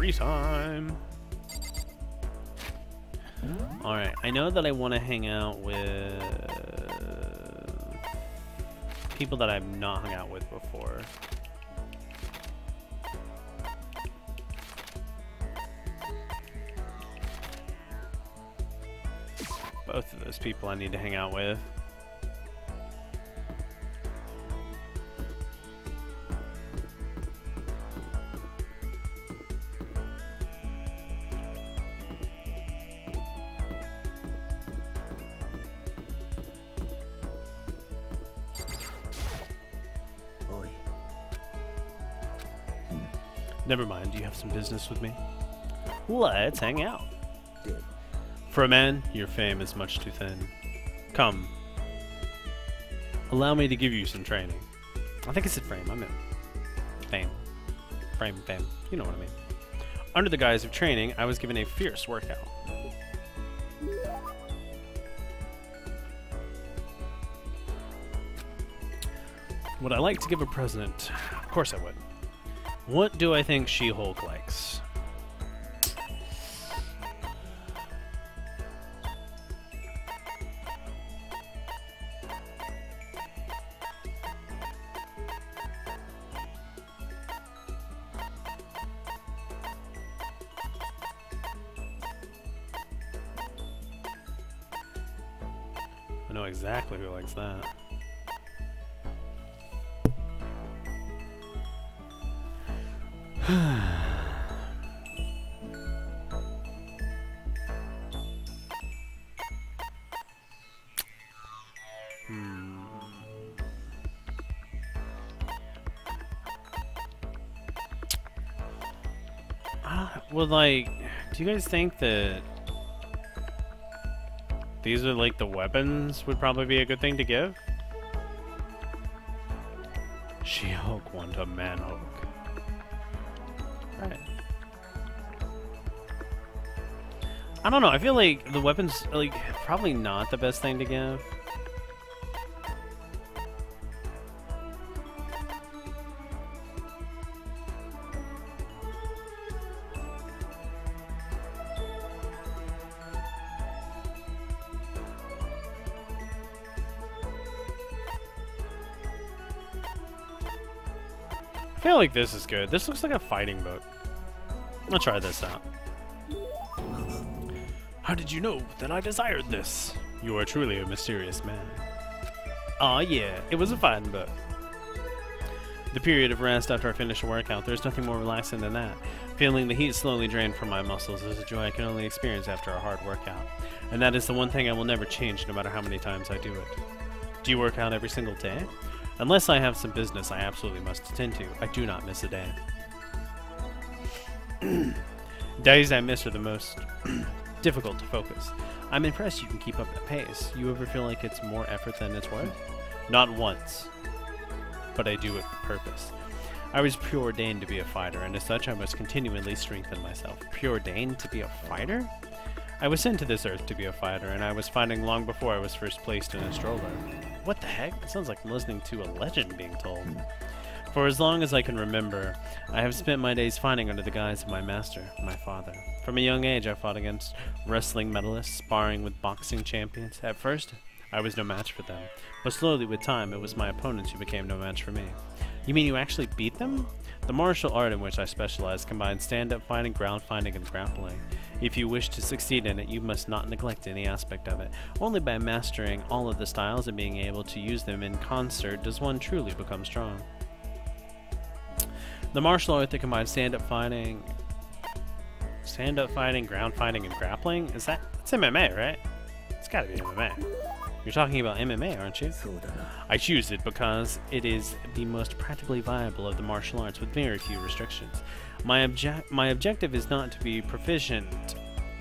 free time. Alright, I know that I want to hang out with people that I've not hung out with before. Both of those people I need to hang out with. Never mind, do you have some business with me? Let's hang out. For a man, your fame is much too thin. Come. Allow me to give you some training. I think I said frame, I meant fame. Frame, fame. You know what I mean. Under the guise of training, I was given a fierce workout. Would I like to give a present? Of course I would. What do I think She-Hulk likes? I know exactly who likes that. Well, like, do you guys think that these are like the weapons would probably be a good thing to give? She-Hulk want a Man-Hulk. Right. I don't know, I feel like the weapons, like, probably not the best thing to give. I feel like this is good. This looks like a fighting boat. I'll try this out. How did you know that I desired this? You are truly a mysterious man. Aw, yeah, it was a fighting boat. The period of rest after I finish a workout, there's nothing more relaxing than that. Feeling the heat slowly drain from my muscles is a joy I can only experience after a hard workout. And that is the one thing I will never change no matter how many times I do it. Do you work out every single day? Unless I have some business I absolutely must attend to, I do not miss a day. Days I miss are the most difficult to focus. I'm impressed you can keep up that pace. You ever feel like it's more effort than it's worth? Not once, but I do it for purpose. I was preordained to be a fighter, and as such I must continually strengthen myself. Preordained to be a fighter? I was sent to this earth to be a fighter, and I was fighting long before I was first placed in a stroller. What the heck? It sounds like I'm listening to a legend being told. For as long as I can remember, I have spent my days fighting under the guise of my master, my father. From a young age, I fought against wrestling medalists, sparring with boxing champions. At first, I was no match for them, but slowly with time, it was my opponents who became no match for me. You mean you actually beat them? The martial art in which I specialize combines stand-up fighting, ground fighting, and grappling. If you wish to succeed in it, you must not neglect any aspect of it. Only by mastering all of the styles and being able to use them in concert does one truly become strong. The martial art that combines stand-up fighting, ground fighting, and grappling, it's MMA, right? It's gotta be MMA. You're talking about MMA, aren't you? I choose it because it is the most practically viable of the martial arts with very few restrictions. My objective is not to be proficient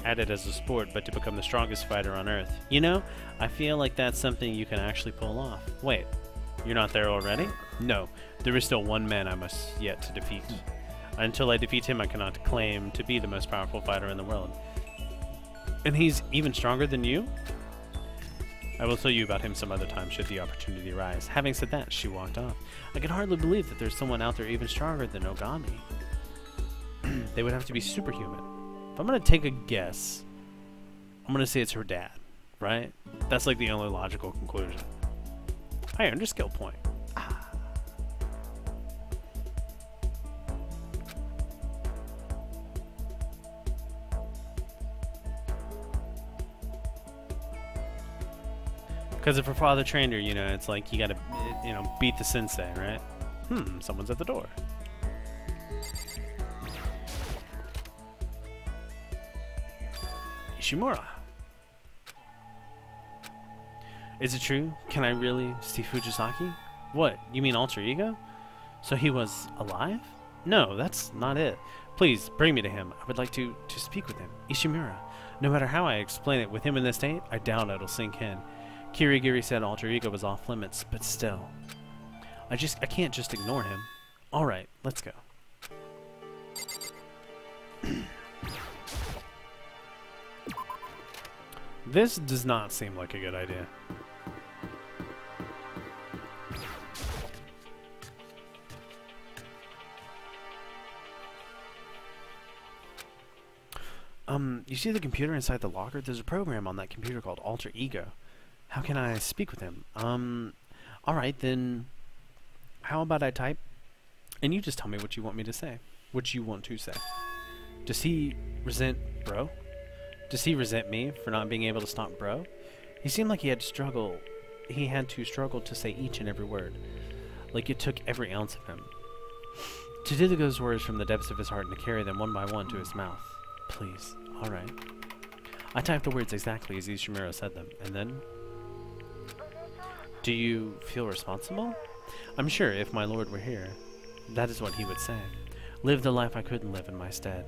at it as a sport, but to become the strongest fighter on Earth. You know, I feel like that's something you can actually pull off. Wait, you're not there already? No, there is still one man I must yet to defeat. Until I defeat him, I cannot claim to be the most powerful fighter in the world. And he's even stronger than you? I will tell you about him some other time should the opportunity arise. Having said that, she walked off. I can hardly believe that there's someone out there even stronger than Ogami. They would have to be superhuman. If I'm gonna take a guess, I'm gonna say it's her dad, right? That's like the only logical conclusion. I earned a skill point. Because if her father trained her, you know, it's like you gotta, you know, beat the sensei, right? Someone's at the door. Ishimura. Is it true? Can I really see Fujisaki? What? You mean alter ego? So he was alive? No, that's not it. Please, bring me to him. I would like to speak with him. Ishimura. No matter how I explain it, with him in this state, I doubt it'll sink in. Kirigiri said alter ego was off limits, but still. I can't just ignore him. Alright, let's go. This does not seem like a good idea. You see the computer inside the locker? There's a program on that computer called Alter Ego. How can I speak with him? Alright, then how about I type and you just tell me what you want me to say. What you want to say. Does he resent Bro? Does he resent me for not being able to stop Bro? He seemed like he had to struggle to say each and every word. Like it took every ounce of him. To dig those words from the depths of his heart and to carry them one by one to his mouth. Please. Alright. I typed the words exactly as Ishimura said them, and then... Do you feel responsible? I'm sure if my lord were here, that is what he would say. Live the life I couldn't live in my stead.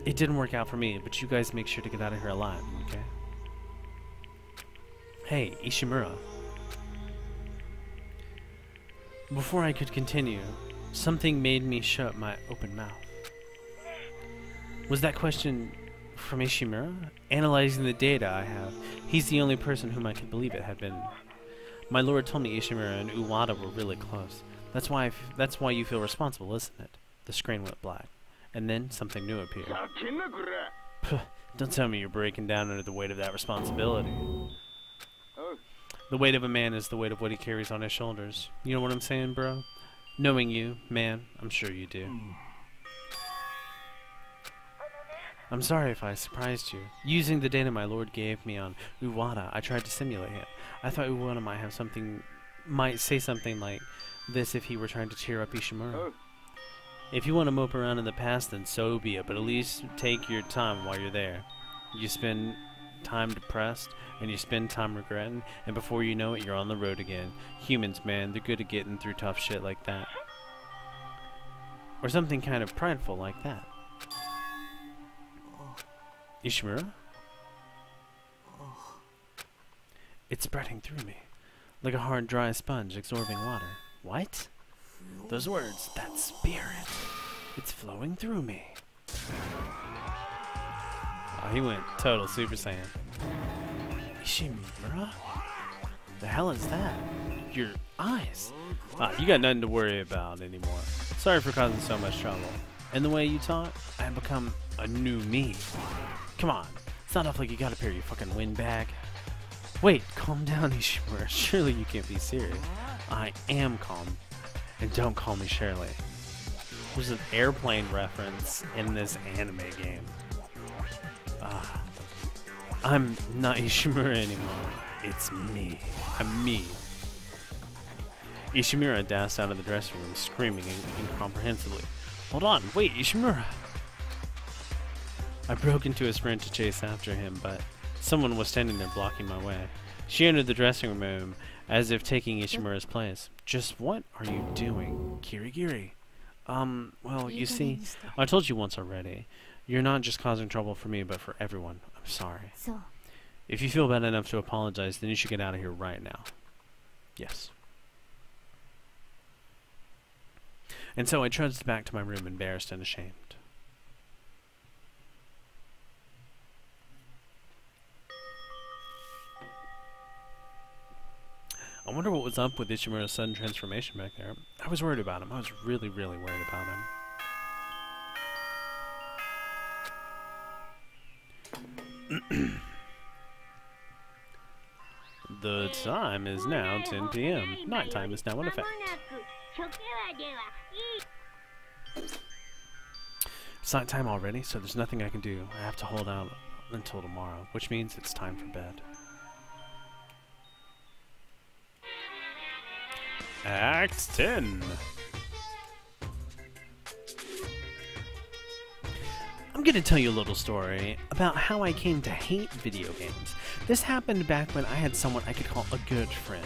It didn't work out for me, but you guys make sure to get out of here alive, okay? Hey, Ishimura. Before I could continue, something made me shut my open mouth. Was that question from Ishimura? Analyzing the data I have, he's the only person whom I could believe it had been. My lord told me Ishimura and Uwada were really close. That's why you feel responsible, isn't it? The screen went black. And then something new appeared. Don't tell me you're breaking down under the weight of that responsibility. The weight of a man is the weight of what he carries on his shoulders. You know what I'm saying, bro? Knowing you, man, I'm sure you do. I'm sorry if I surprised you. Using the data my lord gave me on Uwada, I tried to simulate him. I thought Uwada might say something like this if he were trying to cheer up Ishimura. If you want to mope around in the past, then so be it, but at least take your time while you're there. You spend time depressed, and you spend time regretting, and before you know it, you're on the road again. Humans, man, they're good at getting through tough shit like that. Or something kind of prideful like that. Ishimura? It's spreading through me, like a hard, dry sponge absorbing water. What? Those words, that spirit, it's flowing through me. Oh, he went total Super Saiyan. Ishimura? The hell is that? Your eyes. You got nothing to worry about anymore. Sorry for causing so much trouble. And the way you talk, I have become a new me. Come on, it's not like you gotta pair your fucking wind bag. Wait, calm down, Ishimura. Surely you can't be serious. I am calm. And don't call me Shirley. There's an airplane reference in this anime game. I'm not Ishimura anymore. It's me. I'm me. Ishimura dashed out of the dressing room, screaming incomprehensibly. Hold on, wait, Ishimura! I broke into a sprint to chase after him, but someone was standing there blocking my way. She entered the dressing room as if taking Ishimura's place. Just what are you doing, Kirigiri? Well, you see, I told you once already. You're not just causing trouble for me, but for everyone. I'm sorry. If you feel bad enough to apologize, then you should get out of here right now. Yes. And so I trudged back to my room, embarrassed and ashamed. I wonder what was up with Ishimura's sudden transformation back there. I was worried about him. I was really, really worried about him. The time is now 10 p.m. Nighttime is now in effect. It's nighttime already, so there's nothing I can do. I have to hold out until tomorrow, which means it's time for bed. Act 10. I'm going to tell you a little story about how I came to hate video games. This happened back when I had someone I could call a good friend.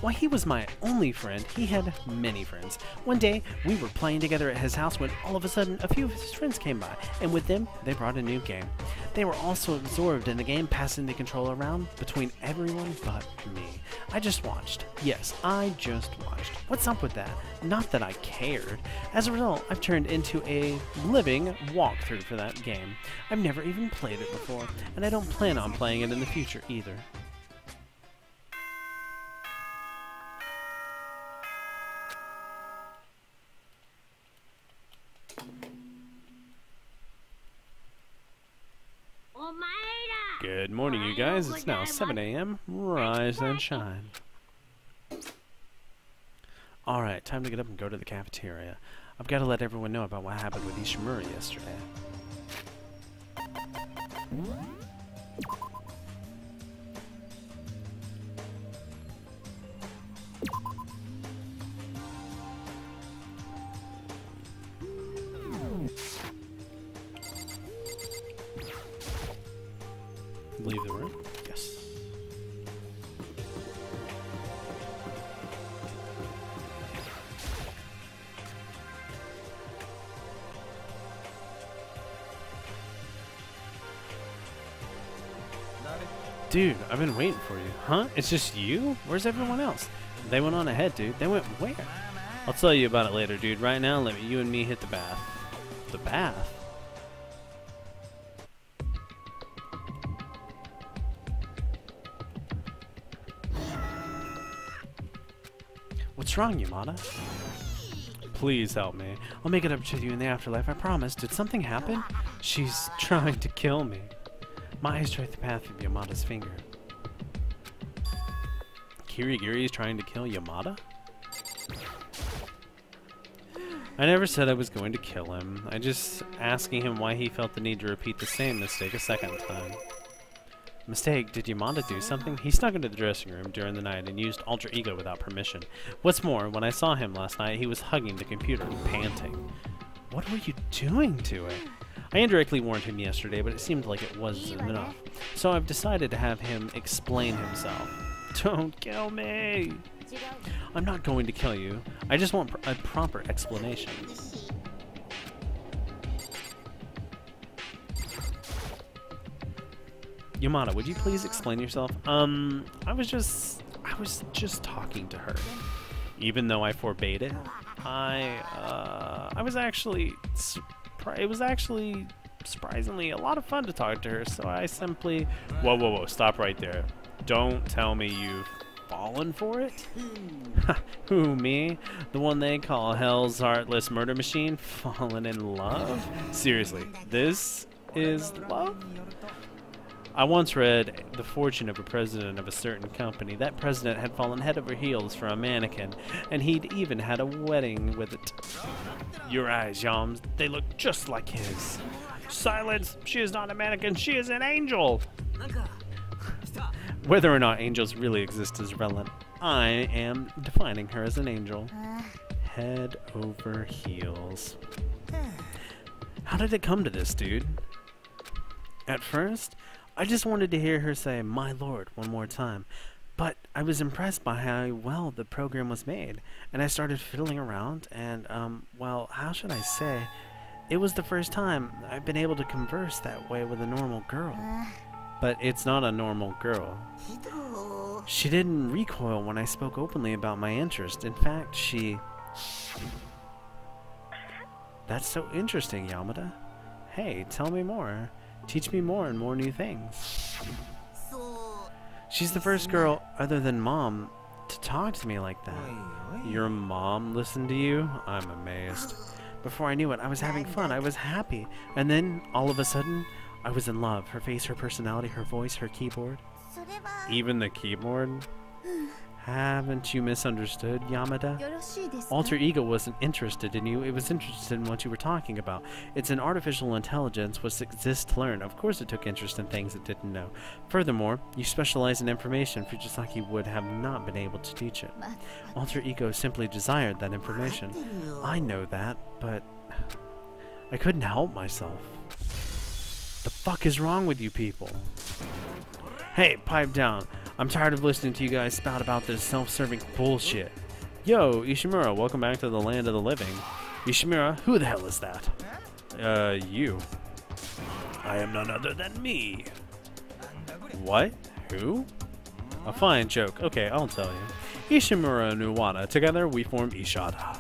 While he was my only friend, he had many friends. One day, we were playing together at his house when all of a sudden a few of his friends came by, and with them, they brought a new game. They were also absorbed in the game, passing the controller around between everyone but me. I just watched. Yes, I just watched. What's up with that? Not that I cared. As a result, I've turned into a living walkthrough for that game. I've never even played it before, and I don't plan on playing it in the future either. Good morning, you guys. It's now 7 a.m. Rise and shine. Alright, time to get up and go to the cafeteria. I've got to let everyone know about what happened with Ishimura yesterday. Leave the room? Yes. Dude, I've been waiting for you. Huh? It's just you? Where's everyone else? They went on ahead, dude. They went where? I'll tell you about it later, dude. Right now, let you and me hit the bath. The bath? What's wrong, Yamada? Please help me. I'll make it up to you in the afterlife, I promise. Did something happen? She's trying to kill me. My eyes trace the path of Yamada's finger. Kirigiri is trying to kill Yamada? I never said I was going to kill him. I just asking him why he felt the need to repeat the same mistake a second time. Mistake? Did Yamada do something? He snuck into the dressing room during the night and used Alter Ego without permission. What's more, when I saw him last night, he was hugging the computer, panting. What were you doing to it? I indirectly warned him yesterday, but it seemed like it wasn't enough. So I've decided to have him explain himself. Don't kill me! I'm not going to kill you. I just want a proper explanation. Yamada, would you please explain yourself? I was just talking to her. Even though I forbade it, I was actually, it was actually surprisingly a lot of fun to talk to her, so I simply, whoa, stop right there. Don't tell me you've fallen for it? Who, me? The one they call Hell's Heartless Murder Machine? Fallen in love? Seriously, this is love? I once read the fortune of a president of a certain company. That president had fallen head over heels for a mannequin, and he'd even had a wedding with it. Your eyes, Yams, they look just like his. Silence! She is not a mannequin, she is an angel! Whether or not angels really exist is irrelevant. I am defining her as an angel. Head over heels. How did it come to this, dude? At first, I just wanted to hear her say, "My Lord," one more time. But I was impressed by how well the program was made, and I started fiddling around, and, well, how should I say? It was the first time I've been able to converse that way with a normal girl. But it's not a normal girl. She didn't recoil when I spoke openly about my interest. In fact, she... That's so interesting, Yamada. Hey, tell me more. Teach me more and more new things. She's the first girl, other than Mom, to talk to me like that. Your mom listened to you? I'm amazed. Before I knew it, I was having fun. I was happy. And then, all of a sudden, I was in love. Her face, her personality, her voice, her keyboard. Even the keyboard? Haven't you misunderstood, Yamada? Alter Ego wasn't interested in you, it was interested in what you were talking about. It's an artificial intelligence which exists to learn. Of course it took interest in things it didn't know. Furthermore, you specialize in information Fujisaki would have not been able to teach it. Alter Ego simply desired that information. I know that, but I couldn't help myself. The fuck is wrong with you people? Hey, pipe down. I'm tired of listening to you guys spout about this self-serving bullshit. Yo, Ishimura, welcome back to the land of the living. Ishimura, who the hell is that? You. I am none other than me. What? Who? A fine joke. Okay, I'll tell you. Ishimura and Uwada. Together, we form Ishada.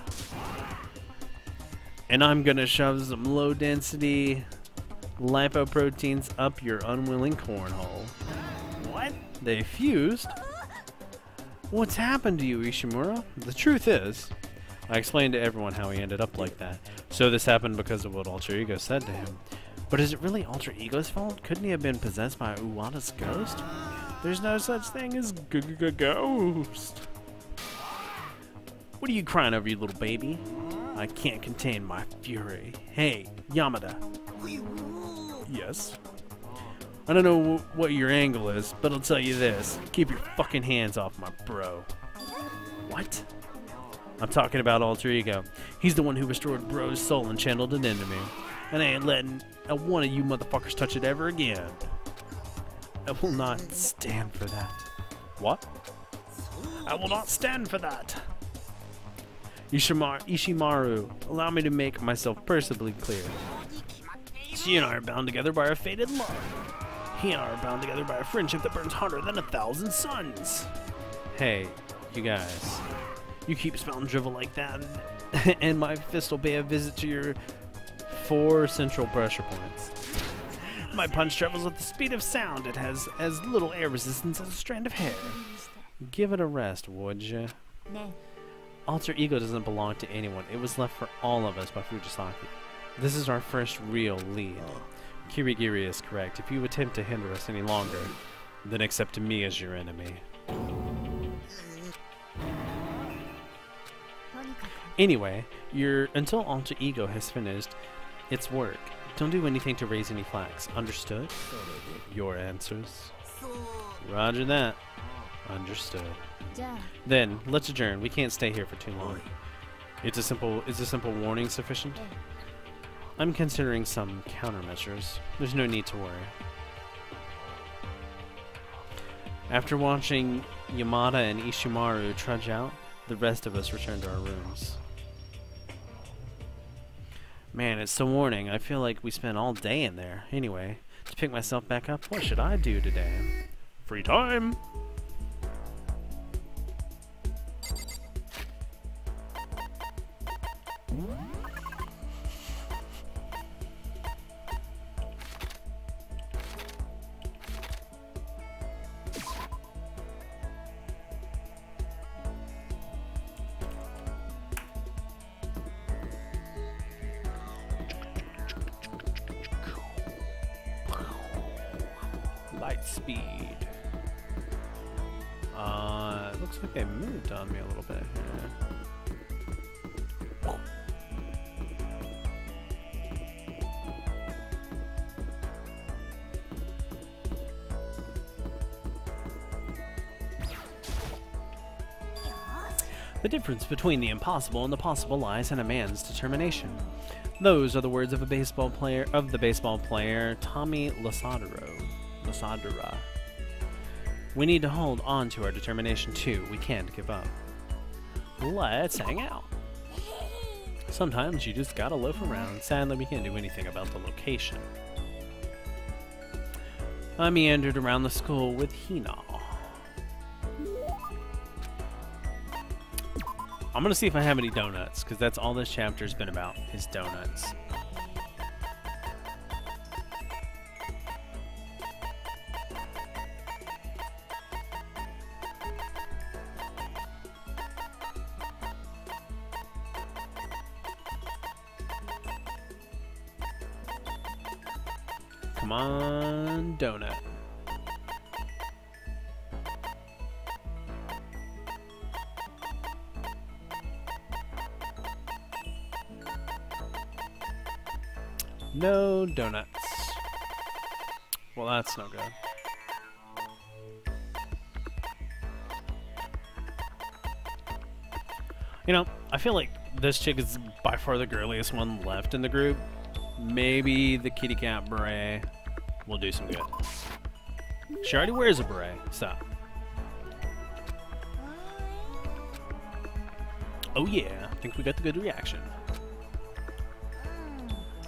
And I'm gonna shove some low-density lipoproteins up your unwilling cornhole. What? They fused? What's happened to you, Ishimura? The truth is, I explained to everyone how he ended up like that. So this happened because of what Alter Ego said to him. But is it really Alter Ego's fault? Couldn't he have been possessed by Uwada's ghost? There's no such thing as ghost. What are you crying over, you little baby? I can't contain my fury. Hey, Yamada. Yes? I don't know what your angle is, but I'll tell you this. Keep your fucking hands off my bro. What? I'm talking about Alter Ego. He's the one who restored bro's soul and channeled it into me. And I ain't letting one of you motherfuckers touch it ever again. I will not stand for that. What? I will not stand for that. Ishimaru, allow me to make myself perfectly clear. She and I are bound together by our fated love. He and I are bound together by a friendship that burns hotter than 1,000 suns. Hey, you guys. You keep spouting drivel like that, and my fist will pay a visit to your 4 central pressure points. My punch travels at the speed of sound. It has as little air resistance as a strand of hair. Give it a rest, would ya? Alter Ego doesn't belong to anyone. It was left for all of us by Fujisaki. This is our first real lead. Kirigiri is correct. If you attempt to hinder us any longer, then accept me as your enemy. Anyway, until Alter Ego has finished its work, don't do anything to raise any flags. Understood? Your answers? Roger that. Understood. Then, let's adjourn. We can't stay here for too long. Is a simple warning sufficient? I'm considering some countermeasures. There's no need to worry. After watching Yamada and Ishimaru trudge out, the rest of us return to our rooms. Man, it's so morning. I feel like we spent all day in there. Anyway, to pick myself back up, what should I do today? Free time! Light speed. It looks like they moved on me a little bit here. The difference between the impossible and the possible lies in a man's determination. Those are the words of the baseball player Tommy Lasadura. We need to hold on to our determination too. We can't give up. Let's hang out. Sometimes you just gotta loaf around. Sadly, we can't do anything about the location. I meandered around the school with Hina. I'm gonna see if I have any donuts, because that's all this chapter's been about, is donuts. Come on, donut. No donuts. Well, that's no good. You know, I feel like this chick is by far the girliest one left in the group. Maybe the kitty cat beret will do some good. She already wears a beret, so. Oh yeah, I think we got the good reaction.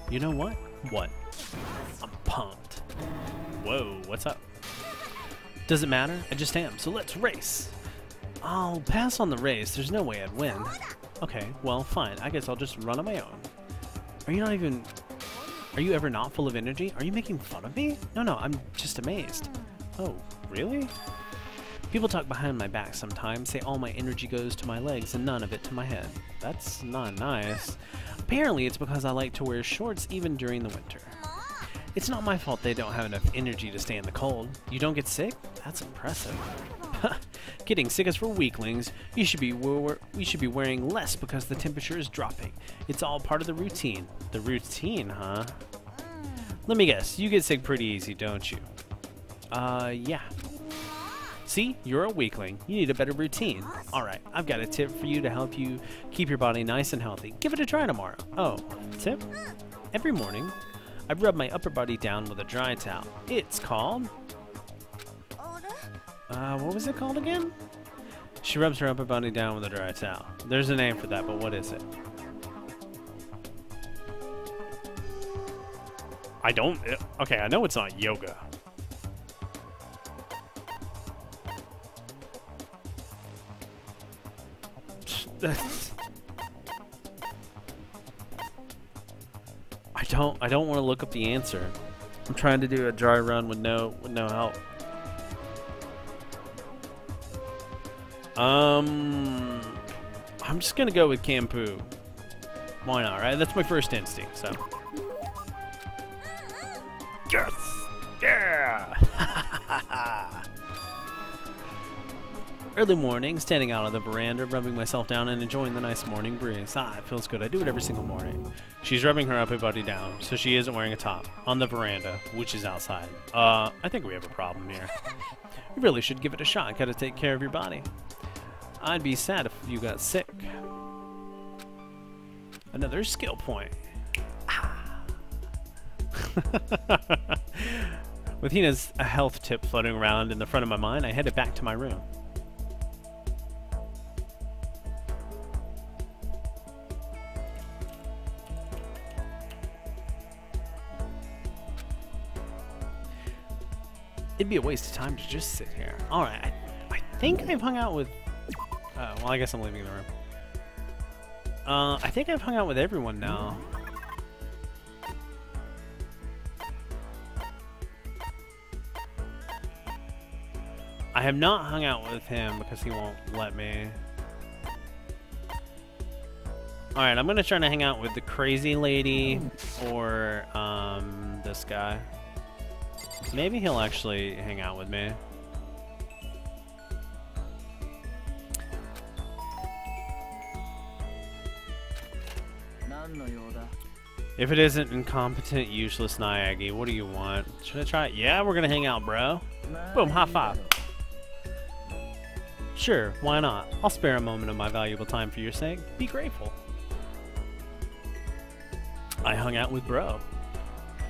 You know what? What? I'm pumped. Whoa, what's up? Doesn't matter, I just am, so let's race. I'll pass on the race, there's no way I'd win. Okay, well, fine, I guess I'll just run on my own. Are you ever not full of energy? Are you making fun of me? No, I'm just amazed. Oh, really? People talk behind my back sometimes, say all my energy goes to my legs and none of it to my head. That's not nice. Apparently it's because I like to wear shorts even during the winter. It's not my fault they don't have enough energy to stay in the cold. You don't get sick? That's impressive. Getting sick is for weaklings. We should be wearing less because the temperature is dropping. It's all part of the routine. The routine, huh? Let me guess, you get sick pretty easy, don't you? Yeah. See, you're a weakling. You need a better routine. Alright, I've got a tip for you to help you keep your body nice and healthy. Give it a try tomorrow. Oh, tip? Every morning, I rub my upper body down with a dry towel. It's called... what was it called again? She rubs her upper body down with a dry towel. There's a name for that, but what is it? Okay, I know it's not yoga. I don't want to look up the answer. I'm trying to do a dry run with no help. I'm just gonna go with Kampu. Why not, right? That's my first instinct, so. Yes! Yeah! Early morning, standing out on the veranda, rubbing myself down and enjoying the nice morning breeze. It feels good. I do it every single morning. She's rubbing her upper body down, so she isn't wearing a top. On the veranda, which is outside. I think we have a problem here. You really should give it a shot. Gotta take care of your body. I'd be sad if you got sick. Another skill point. With Hina's a health tip floating around in the front of my mind, I headed back to my room. It'd be a waste of time to just sit here. Alright, I think I've hung out with... well, I guess I'm leaving the room. I think I've hung out with everyone now. I have not hung out with him because he won't let me. Alright, I'm gonna try to hang out with the crazy lady or this guy. Maybe he'll actually hang out with me. If it isn't incompetent, useless Naegi, what do you want? Should I try it? Yeah, we're gonna hang out, bro. Boom, high five. Sure, why not? I'll spare a moment of my valuable time for your sake. Be grateful. I hung out with bro.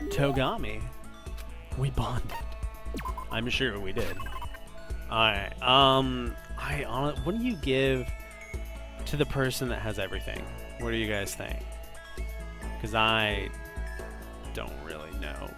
Togami. We bonded. I'm sure we did. Alright, what do you give to the person that has everything? What do you guys think? Because I don't really know.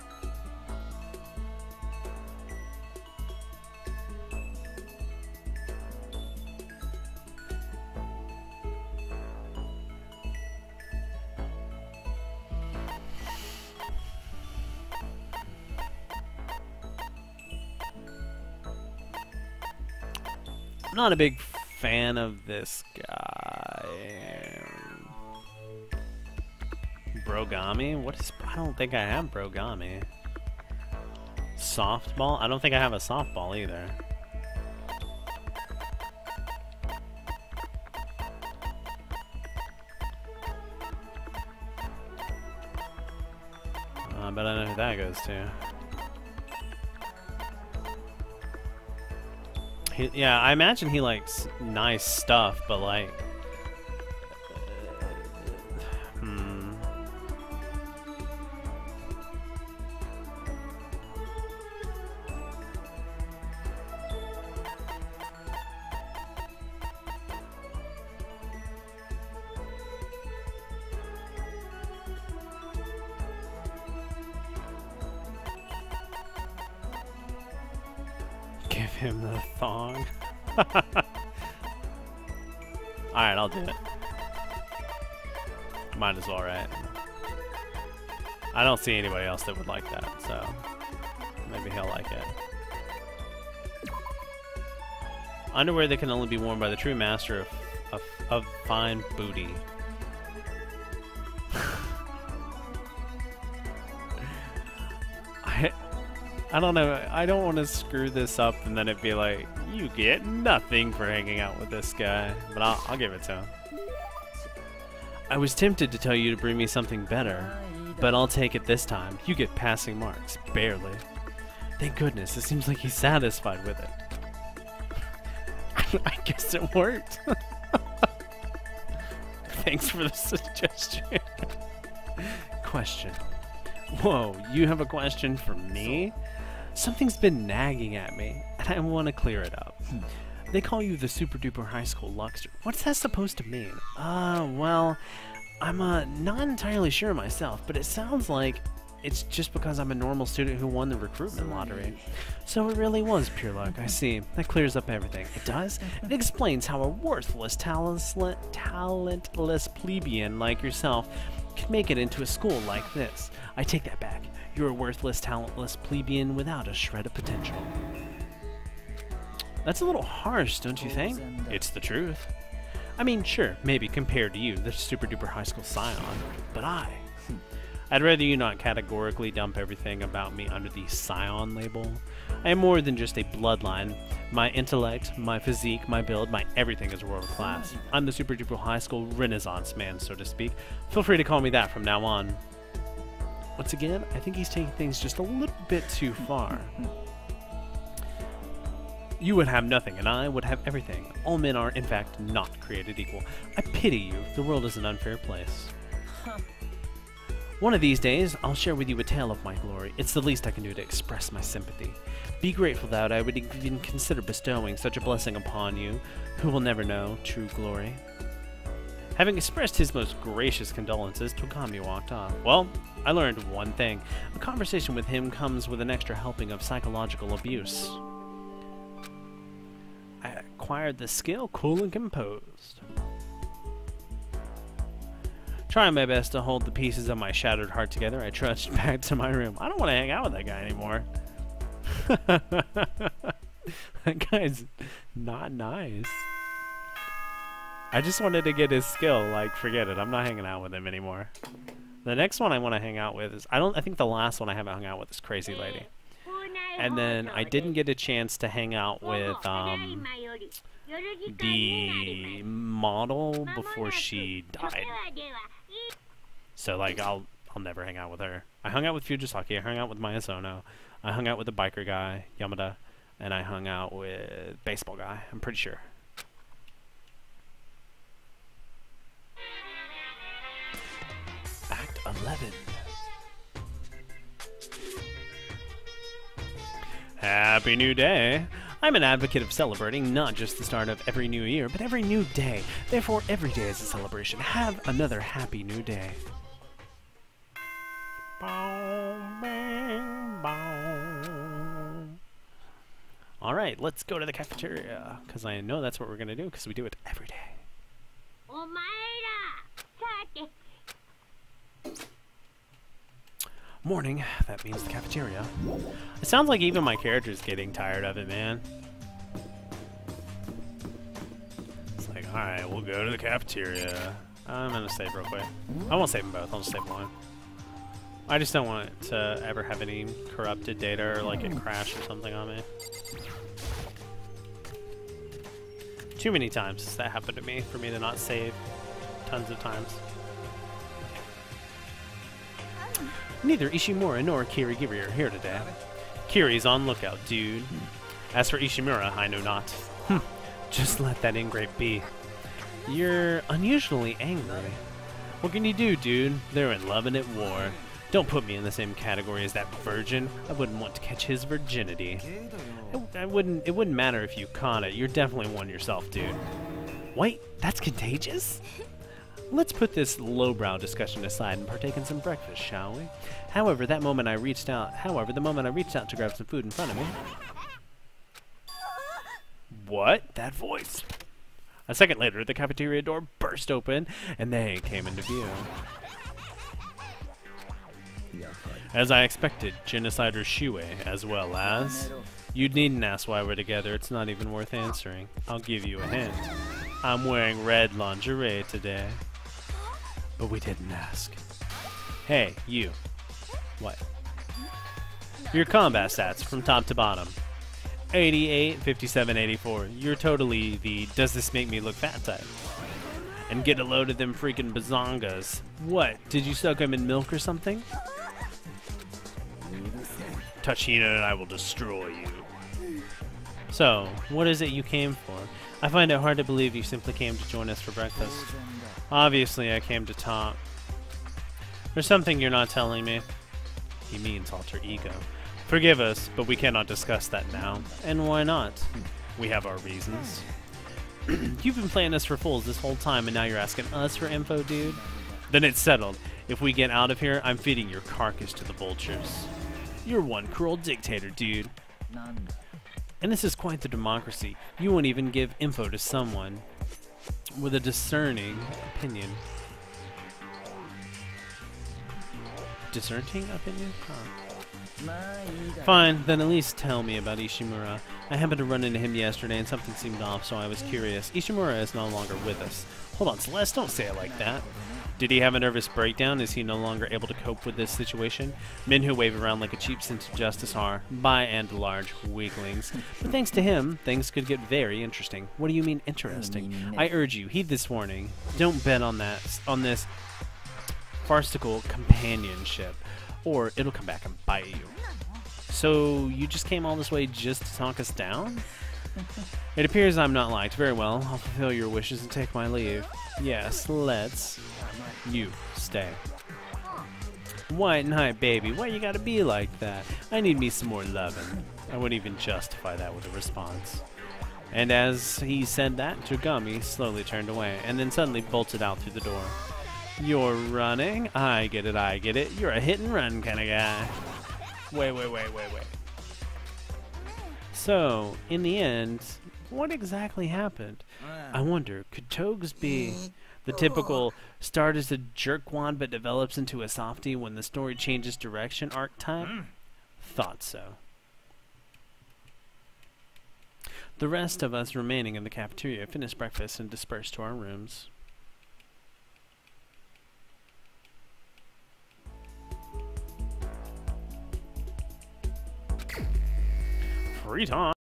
I'm not a big fan of this guy. Brogami? What is... I don't think I have Brogami. Softball? I don't think I have a softball either. But I know who that goes to. Yeah, I imagine he likes nice stuff, but like... Give him the thong. Alright, I'll do it. Might as well, right? I don't see anybody else that would like that, so maybe he'll like it. Underwear that can only be worn by the true master of fine booty. I don't know. I don't want to screw this up and then it'd be like, you get nothing for hanging out with this guy. But I'll give it to him. I was tempted to tell you to bring me something better, but I'll take it this time. You get passing marks. Barely. Thank goodness. It seems like he's satisfied with it. I guess it worked. Thanks for the suggestion. Question. Whoa, you have a question for me? Something's been nagging at me, and I want to clear it up. They call you the Super Duper High School Luckster. What's that supposed to mean? Well, I'm not entirely sure myself, but it sounds like it's just because I'm a normal student who won the recruitment lottery. So it really was pure luck, I see. That clears up everything. It does? It explains how a worthless, talentless plebeian like yourself can make it into a school like this. I take that back. You're a worthless, talentless plebeian without a shred of potential. That's a little harsh, don't you think? It's the truth. I mean, sure, maybe compared to you, the Super Duper High School Scion, but I'd rather you not categorically dump everything about me under the Scion label. I am more than just a bloodline. My intellect, my physique, my build, my everything is world class. I'm the Super Duper High School Renaissance man, so to speak. Feel free to call me that from now on. Once again, I think he's taking things just a little bit too far. You would have nothing, and I would have everything. All men are, in fact, not created equal. I pity you. The world is an unfair place. One of these days, I'll share with you a tale of my glory. It's the least I can do to express my sympathy. Be grateful that I would even consider bestowing such a blessing upon you, who will never know true glory. Having expressed his most gracious condolences, Togami walked off. Well, I learned one thing. A conversation with him comes with an extra helping of psychological abuse. I acquired the skill, cool and composed. Trying my best to hold the pieces of my shattered heart together, I trudged back to my room. I don't want to hang out with that guy anymore. That guy's not nice. I just wanted to get his skill. Like, forget it. I'm not hanging out with him anymore. The next one I want to hang out with is... I think the last one I haven't hung out with is Crazy Lady. And then I didn't get a chance to hang out with the model before she died. So like I'll never hang out with her. I hung out with Fujisaki, I hung out with Maya Sono, I hung out with the biker guy, Yamada, and I hung out with baseball guy, I'm pretty sure. Act 11. Happy New Day! I'm an advocate of celebrating not just the start of every new year, but every new day. Therefore, every day is a celebration. Have another happy new day. Alright, let's go to the cafeteria, because I know that's what we're going to do, because we do it every day. Morning, that means the cafeteria. It sounds like even my character's getting tired of it, man. It's like, alright, we'll go to the cafeteria. I'm gonna save real quick. I won't save them both, I'll just save one. I just don't want it to ever have any corrupted data or like it crash or something on me. Too many times has that happened to me for me to not save tons of times. Neither Ishimura nor Kirigiri are here today. Kiri's on lookout, dude. As for Ishimura, I know not. Just let that ingrate be. You're unusually angry. What can you do, dude? They're in love and at war. Don't put me in the same category as that virgin. I wouldn't want to catch his virginity. It wouldn't matter if you caught it. You're definitely one yourself, dude. Wait, that's contagious? Let's put this lowbrow discussion aside and partake in some breakfast, shall we? However, the moment I reached out to grab some food in front of me. What? That voice? A second later, the cafeteria door burst open, and they came into view. As I expected, Genocider Shue, as well as... You needn't ask why we're together, it's not even worth answering. I'll give you a hint. I'm wearing red lingerie today. But we didn't ask. Hey, you. What? Your combat stats from top to bottom. 88, 57, 84. You're totally the does this make me look fat type. And get a load of them freaking bazongas. What? Did you soak them in milk or something? Touch Hina and I will destroy you. So, what is it you came for? I find it hard to believe you simply came to join us for breakfast. Obviously, I came to talk. There's something you're not telling me. He means alter ego. Forgive us, but we cannot discuss that now. And why not? We have our reasons. You've been playing us for fools this whole time, and now you're asking us for info, dude? Then it's settled. If we get out of here, I'm feeding your carcass to the vultures. You're one cruel dictator, dude. And this is quite the democracy. You won't even give info to someone with a discerning opinion. Discerning opinion? Huh. Fine, then at least tell me about Ishimura. I happened to run into him yesterday and something seemed off, so I was curious. Ishimura is no longer with us. Hold on, Celeste, don't say it like that. Did he have a nervous breakdown? Is he no longer able to cope with this situation? Men who wave around like a cheap sense of justice are, by and large, weaklings. But thanks to him, things could get very interesting. What do you mean interesting? I urge you, heed this warning. Don't bet on this farcical companionship, or it'll come back and bite you. So, you just came all this way just to talk us down? It appears I'm not liked. Very well, I'll fulfill your wishes and take my leave. Yes, let's... You, stay. White night, baby. Why you gotta be like that? I need me some more lovin'. I wouldn't even justify that with a response. And as he said that, Togami slowly turned away, and then suddenly bolted out through the door. You're running? I get it, I get it. You're a hit and run kind of guy. Wait. So, in the end, what exactly happened? I wonder, could Togs be the typical start as a jerkwad but develops into a softie when the story changes direction archetype? Thought so. The rest of us remaining in the cafeteria finished breakfast and dispersed to our rooms. Free time.